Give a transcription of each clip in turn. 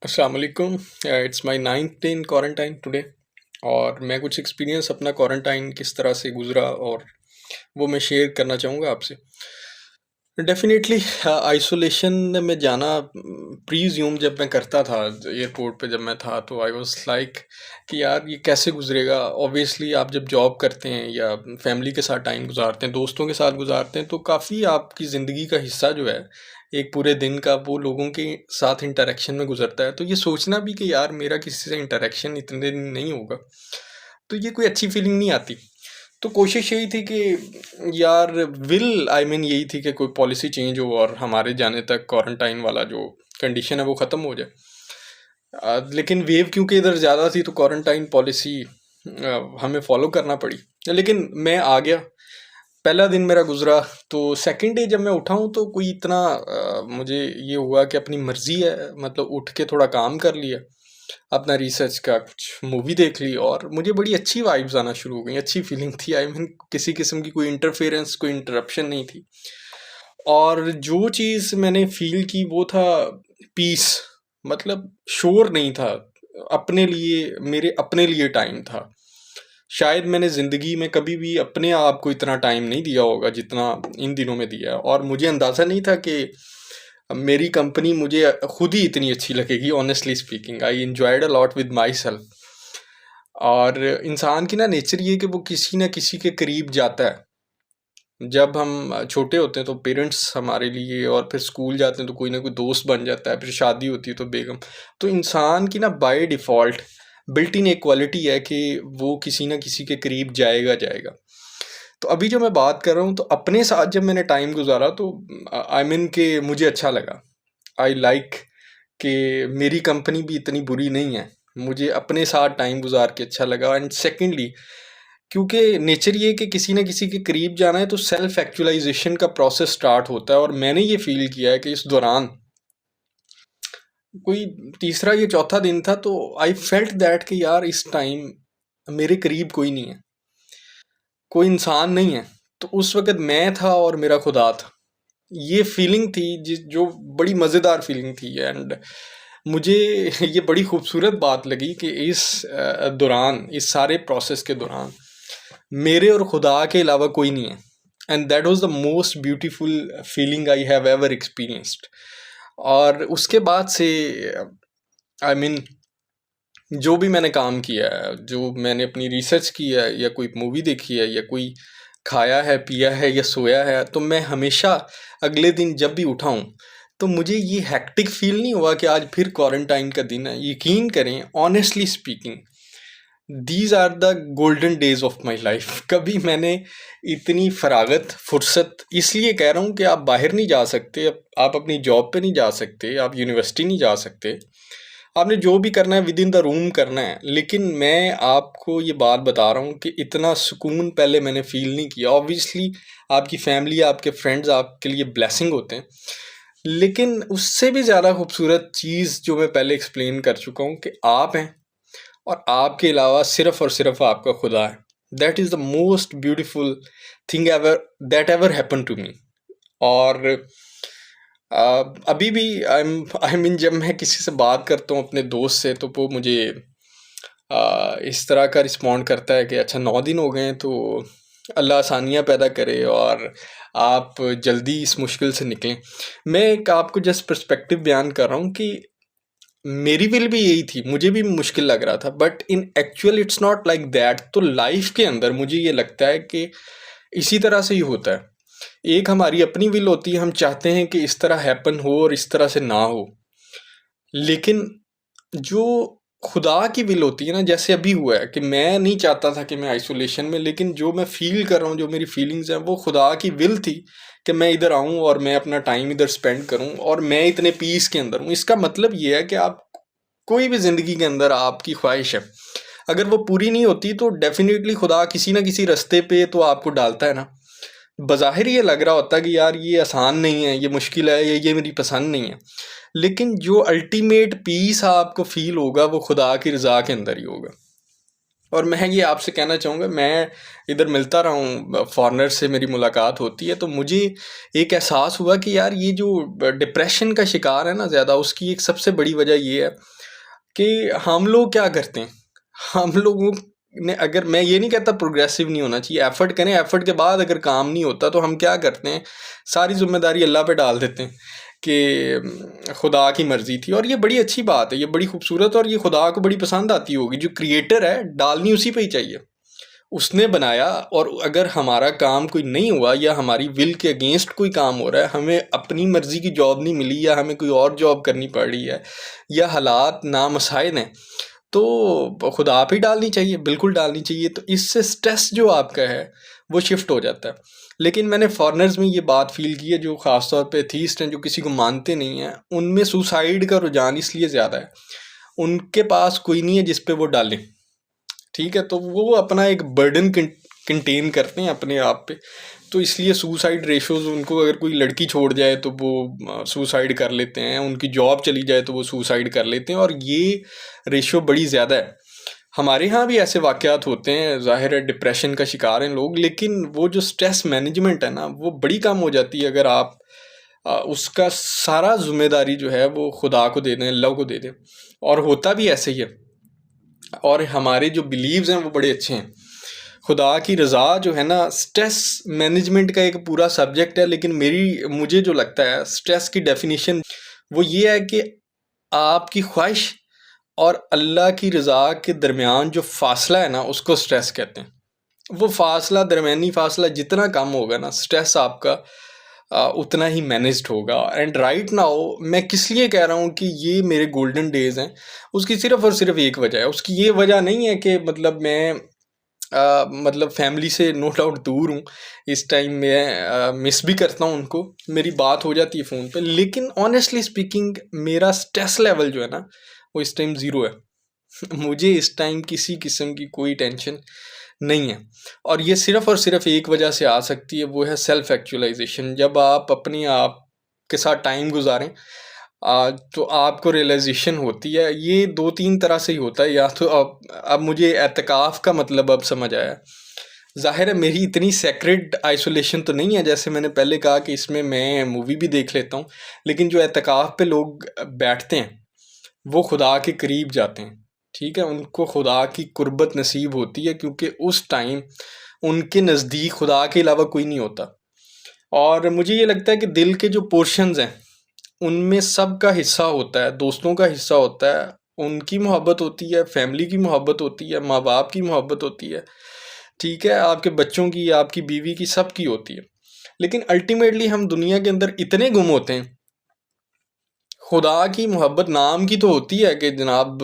अस्सलाम वालेकुम। It's my ninth day in quarantine today. और मैं कुछ एक्सपीरियंस अपना क्वारंटाइन किस तरह से गुजरा और वो मैं शेयर करना चाहूँगा आपसे। डेफिनेटली आइसोलेशन में जाना प्रीज्यूम जब मैं करता था एयरपोर्ट पे, जब मैं था तो आई वाज लाइक कि यार ये कैसे गुजरेगा। ऑब्वियसली आप जब जॉब करते हैं या फैमिली के साथ टाइम गुजारते हैं, दोस्तों के साथ गुजारते हैं, तो काफ़ी आपकी ज़िंदगी का हिस्सा जो है एक पूरे दिन का वो लोगों के साथ इंटरेक्शन में गुजरता है। तो ये सोचना भी कि यार मेरा किसी से इंटरेक्शन इतने दिन नहीं होगा, तो ये कोई अच्छी फीलिंग नहीं आती। तो कोशिश यही थी कि यार यही थी कि कोई पॉलिसी चेंज हो और हमारे जाने तक क्वारंटाइन वाला जो कंडीशन है वो ख़त्म हो जाए। लेकिन वेव क्योंकि इधर ज़्यादा थी तो क्वारंटाइन पॉलिसी हमें फॉलो करना पड़ी। लेकिन मैं आ गया, पहला दिन मेरा गुजरा। तो सेकंड डे जब मैं उठा हूँ तो कोई इतना मुझे ये हुआ कि अपनी मर्जी है, मतलब उठ के थोड़ा काम कर लिया, अपना रिसर्च का कुछ मूवी देख ली और मुझे बड़ी अच्छी वाइब्स आना शुरू हो गई, अच्छी फीलिंग थी। आई मीन किसी किस्म की कोई इंटरफेरेंस, कोई इंटरप्शन नहीं थी। और जो चीज़ मैंने फील की वो था पीस, मतलब शोर नहीं था, अपने लिए, मेरे अपने लिए टाइम था। शायद मैंने ज़िंदगी में कभी भी अपने आप को इतना टाइम नहीं दिया होगा जितना इन दिनों में दिया है। और मुझे अंदाज़ा नहीं था कि मेरी कंपनी मुझे खुद ही इतनी अच्छी लगेगी। Honestly speaking, I enjoyed a lot with my self. और इंसान की ना नेचर ये है कि वो किसी ना किसी के करीब जाता है। जब हम छोटे होते हैं तो पेरेंट्स हमारे लिए, और फिर स्कूल जाते हैं तो कोई ना कोई दोस्त बन जाता है, फिर शादी होती है तो बेगम। तो इंसान की ना बाय डिफ़ॉल्ट बिल्ट इन एक क्वालिटी है कि वो किसी ना किसी के करीब जाएगा जाएगा। तो अभी जो मैं बात कर रहा हूँ तो अपने साथ जब मैंने टाइम गुजारा तो आई मीन कि मुझे अच्छा लगा। आई लाइक कि मेरी कंपनी भी इतनी बुरी नहीं है, मुझे अपने साथ टाइम गुजार के अच्छा लगा। एंड सेकेंडली, क्योंकि नेचर ये है कि किसी न किसी के करीब जाना है तो सेल्फ एक्चुअलाइजेशन का प्रोसेस स्टार्ट होता है। और मैंने ये फील किया है कि इस दौरान कोई तीसरा या चौथा दिन था तो आई फेल्ट दैट कि यार इस टाइम मेरे करीब कोई नहीं है, कोई इंसान नहीं है। तो उस वक़्त मैं था और मेरा खुदा था। ये फीलिंग थी जो बड़ी मज़ेदार फीलिंग थी। एंड मुझे ये बड़ी खूबसूरत बात लगी कि इस दौरान, इस सारे प्रोसेस के दौरान मेरे और खुदा के अलावा कोई नहीं है। And that was the most beautiful feeling I have ever experienced. और उसके बाद से आई मीन जो भी मैंने काम किया है, जो मैंने अपनी रिसर्च की है या कोई मूवी देखी है या कोई खाया है, पिया है या सोया है, तो मैं हमेशा अगले दिन जब भी उठा हूँ तो मुझे ये हेक्टिक फील नहीं हुआ कि आज फिर क्वारंटाइन का दिन है। यकीन करें, honestly speaking, these are the golden days of my life. कभी मैंने इतनी फरागत, फुर्सत, इसलिए कह रहा हूँ कि आप बाहर नहीं जा सकते, आप अपनी जॉब पे नहीं जा सकते, आप यूनिवर्सिटी नहीं जा सकते, आपने जो भी करना है विद इन द रूम करना है। लेकिन मैं आपको ये बात बता रहा हूँ कि इतना सुकून पहले मैंने फील नहीं किया। ऑब्वियसली आपकी फैमिली, आपके फ्रेंड्स आपके लिए ब्लेसिंग होते हैं, लेकिन उससे भी ज़्यादा खूबसूरत चीज़ जो मैं पहले एक्सप्लेन कर चुका हूँ कि आप हैं और आपके अलावा सिर्फ और सिर्फ आपका खुदा है। That is the most beautiful thing ever that ever happen to me. और अभी भी आई मीन जब मैं किसी से बात करता हूँ अपने दोस्त से, तो वो मुझे इस तरह का रिस्पॉन्ड करता है कि अच्छा 9 दिन हो गए हैं, तो अल्लाह आसानियाँ पैदा करे और आप जल्दी इस मुश्किल से निकलें। मैं एक आपको जस्ट पर्सपेक्टिव बयान कर रहा हूँ कि मेरी विल भी यही थी, मुझे भी मुश्किल लग रहा था, but in actual it's not like that. तो लाइफ के अंदर मुझे ये लगता है कि इसी तरह से ही होता है। एक हमारी अपनी विल होती है, हम चाहते हैं कि इस तरह हैपन हो और इस तरह से ना हो। लेकिन जो खुदा की विल होती है ना, जैसे अभी हुआ है कि मैं नहीं चाहता था कि मैं आइसोलेशन में, लेकिन जो मैं फील कर रहा हूँ, जो मेरी फीलिंग्स हैं, वो खुदा की विल थी कि मैं इधर आऊँ और मैं अपना टाइम इधर स्पेंड करूँ और मैं इतने पीस के अंदर हूँ। इसका मतलब ये है कि आप कोई भी ज़िंदगी के अंदर आपकी ख्वाहिश है, अगर वो पूरी नहीं होती तो डेफिनेटली खुदा किसी ना किसी रास्ते पे तो आपको डालता है ना। बज़ाहिर ये लग रहा होता है कि यार ये आसान नहीं है, ये मुश्किल है, ये मेरी पसंद नहीं है, लेकिन जो अल्टीमेट पीस आपको फील होगा वो खुदा की रज़ा के अंदर ही होगा। और मैं ये आपसे कहना चाहूँगा, मैं इधर मिलता रहा हूँ, फॉरेनर से मेरी मुलाकात होती है, तो मुझे एक एहसास हुआ कि यार ये जो डिप्रेशन का शिकार है ना ज़्यादा, उसकी एक सबसे बड़ी वजह ये है कि हम लोग क्या करते हैं, हम लोगों ने, अगर मैं ये नहीं कहता प्रोग्रेसिव नहीं होना चाहिए, एफर्ट करें, एफर्ट के बाद अगर काम नहीं होता तो हम क्या करते हैं, सारी जिम्मेदारी अल्लाह पे डाल देते हैं कि खुदा की मर्ज़ी थी। और ये बड़ी अच्छी बात है, ये बड़ी खूबसूरत, और ये खुदा को बड़ी पसंद आती होगी। जो क्रिएटर है, डालनी उसी पे ही चाहिए, उसने बनाया। और अगर हमारा काम कोई नहीं हुआ या हमारी विल के अगेंस्ट कोई काम हो रहा है, हमें अपनी मर्ज़ी की जॉब नहीं मिली या हमें कोई और जॉब करनी पड़ रही है या हालात नामसाइद हैं, तो खुदा पे ही डालनी चाहिए, बिल्कुल डालनी चाहिए। तो इससे स्ट्रेस जो आपका है वो शिफ्ट हो जाता है। लेकिन मैंने फॉरेनर्स में ये बात फील की है, जो ख़ासतौर पे एथीस्ट हैं, जो किसी को मानते नहीं हैं, उनमें सुसाइड का रुझान इसलिए ज़्यादा है, उनके पास कोई नहीं है जिस पे वो डालें। ठीक है, तो वो अपना एक बर्डन कंटेन करते हैं अपने आप पे, तो इसलिए सुसाइड रेशोज़, उनको अगर कोई लड़की छोड़ जाए तो वो सुसाइड कर लेते हैं, उनकी जॉब चली जाए तो वो सुसाइड कर लेते हैं, और ये रेशो बड़ी ज़्यादा है। हमारे यहाँ भी ऐसे वाक़यात होते हैं, ज़ाहिर है डिप्रेशन का शिकार हैं लोग, लेकिन वो जो स्ट्रेस मैनेजमेंट है ना, वो बड़ी कम हो जाती है अगर आप उसका सारा ज़िम्मेदारी जो है वो खुदा को दे दें, अल्लाह को दे दें। और होता भी ऐसे ही है। और हमारे जो बिलीव्स हैं वो बड़े अच्छे हैं। खुदा की रज़ा जो है ना, स्ट्रेस मैनेजमेंट का एक पूरा सब्जेक्ट है, लेकिन मुझे जो लगता है स्ट्रेस की डेफिनेशन वो ये है कि आपकी ख्वाहिश और अल्लाह की रज़ा के दरमियान जो फ़ासला है ना, उसको स्ट्रेस कहते हैं। वो फ़ासला, दरमियानी फ़ासला जितना कम होगा ना, स्ट्रेस आपका उतना ही मैनेज्ड होगा। एंड राइट नाउ मैं किस लिए कह रहा हूँ कि ये मेरे गोल्डन डेज़ हैं, उसकी सिर्फ़ और सिर्फ़ एक वजह है। उसकी ये वजह नहीं है कि मतलब मैं मतलब फैमिली से नो डाउट दूर हूँ इस टाइम, मैं मिस भी करता हूँ उनको, मेरी बात हो जाती है फ़ोन पे, लेकिन ऑनेस्टली स्पीकिंग मेरा स्ट्रेस लेवल जो है ना, वो इस टाइम ज़ीरो है। मुझे इस टाइम किसी किस्म की कोई टेंशन नहीं है, और ये सिर्फ़ और सिर्फ़ एक वजह से आ सकती है, वो है सेल्फ एक्चुअलाइजेशन। जब आप अपने आप के साथ टाइम गुजारें, तो आपको रियलाइजेशन होती है। ये 2-3 तरह से ही होता है, या तो अब मुझे एतकाफ़ का मतलब अब समझ आया। ज़ाहिर है मेरी इतनी सेक्रेड आइसोलेशन तो नहीं है, जैसे मैंने पहले कहा कि इसमें मैं मूवी भी देख लेता हूँ, लेकिन जो एतकाफ़ पे लोग बैठते हैं वो खुदा के करीब जाते हैं। ठीक है, उनको खुदा की कुर्बत नसीब होती है, क्योंकि उस टाइम उनके नज़दीक खुदा के अलावा कोई नहीं होता। और मुझे ये लगता है कि दिल के जो पोर्शंस हैं, उनमें सबका हिस्सा होता है, दोस्तों का हिस्सा होता है, उनकी मोहब्बत होती है, फैमिली की मोहब्बत होती है, माँ बाप की मोहब्बत होती है, ठीक है, आपके बच्चों की, आपकी बीवी की, सबकी होती है। लेकिन अल्टीमेटली हम दुनिया के अंदर इतने गुम होते हैं, खुदा की मोहब्बत नाम की तो होती है कि जनाब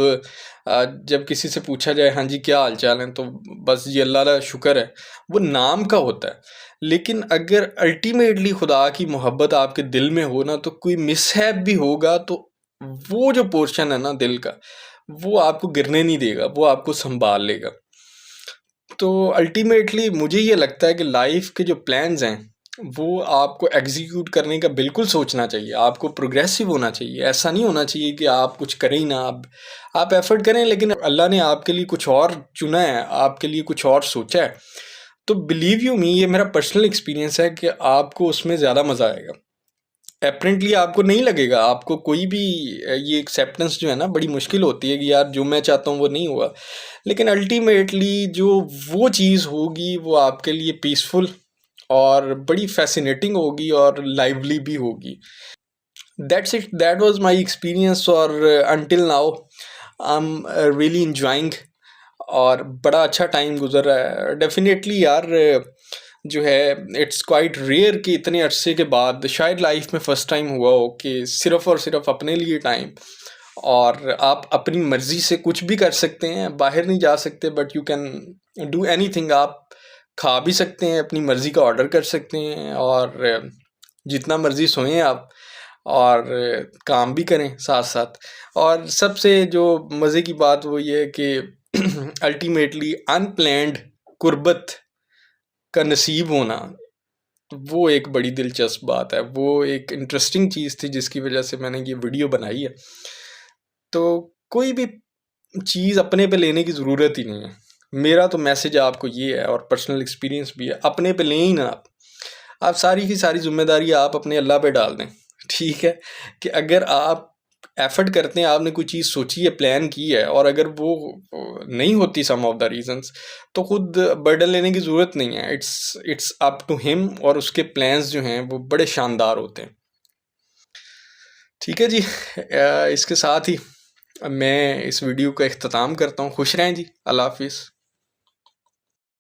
जब किसी से पूछा जाए हाँ जी क्या हाल चाल है, तो बस जी अल्लाह का शुक्र है, वो नाम का होता है। लेकिन अगर अल्टीमेटली खुदा की मोहब्बत आपके दिल में हो ना, तो कोई मिसहैप भी होगा तो वो जो पोर्शन है ना दिल का, वो आपको गिरने नहीं देगा, वो आपको संभाल लेगा। तो अल्टीमेटली मुझे ये लगता है कि लाइफ के जो प्लान्स हैं वो आपको एग्जीक्यूट करने का बिल्कुल सोचना चाहिए, आपको प्रोग्रेसिव होना चाहिए। ऐसा नहीं होना चाहिए कि आप कुछ करें ही ना, आप एफर्ट करें, लेकिन अल्लाह ने आपके लिए कुछ और चुना है, आपके लिए कुछ और सोचा है, तो बिलीव यू मी, ये मेरा पर्सनल एक्सपीरियंस है कि आपको उसमें ज़्यादा मज़ा आएगा। अपेरेंटली आपको नहीं लगेगा, आपको कोई भी ये एक्सेप्टेंस जो है ना बड़ी मुश्किल होती है कि यार जो मैं चाहता हूँ वो नहीं हुआ, लेकिन अल्टीमेटली जो वो चीज़ होगी वो आपके लिए पीसफुल और बड़ी फैसिनेटिंग होगी और लाइवली भी होगी। That's it, that was my experience, और until now I am really enjoying, और बड़ा अच्छा टाइम गुजर रहा है। डेफिनेटली यार जो है इट्स क्वाइट रेयर कि इतने अरसे के बाद शायद लाइफ में फ़र्स्ट टाइम हुआ हो कि सिर्फ़ और सिर्फ अपने लिए टाइम, और आप अपनी मर्ज़ी से कुछ भी कर सकते हैं, बाहर नहीं जा सकते but you can do anything. आप खा भी सकते हैं, अपनी मर्ज़ी का ऑर्डर कर सकते हैं, और जितना मर्ज़ी सोएं आप, और काम भी करें साथ साथ। और सबसे जो मज़े की बात वो ये है कि अल्टीमेटली अनप्लैन्ड कुर्बत का नसीब होना, वो एक बड़ी दिलचस्प बात है, वो एक इंटरेस्टिंग चीज़ थी जिसकी वजह से मैंने ये वीडियो बनाई है। तो कोई भी चीज़ अपने पे लेने की ज़रूरत ही नहीं है, मेरा तो मैसेज आपको ये है, और पर्सनल एक्सपीरियंस भी है, अपने पे लें ही ना आप सारी की सारी जिम्मेदारी आप अपने अल्लाह पे डाल दें। ठीक है, कि अगर आप एफर्ट करते हैं, आपने कोई चीज़ सोची है, प्लान की है, और अगर वो नहीं होती सम ऑफ द रीजंस, तो खुद बर्डन लेने की ज़रूरत नहीं है। इट्स अप टू हिम, और उसके प्लान्स जो हैं वो बड़े शानदार होते हैं। ठीक है जी, इसके साथ ही मैं इस वीडियो का इख्तिताम करता हूँ। खुश रहें जी, अल्लाह हाफिज़।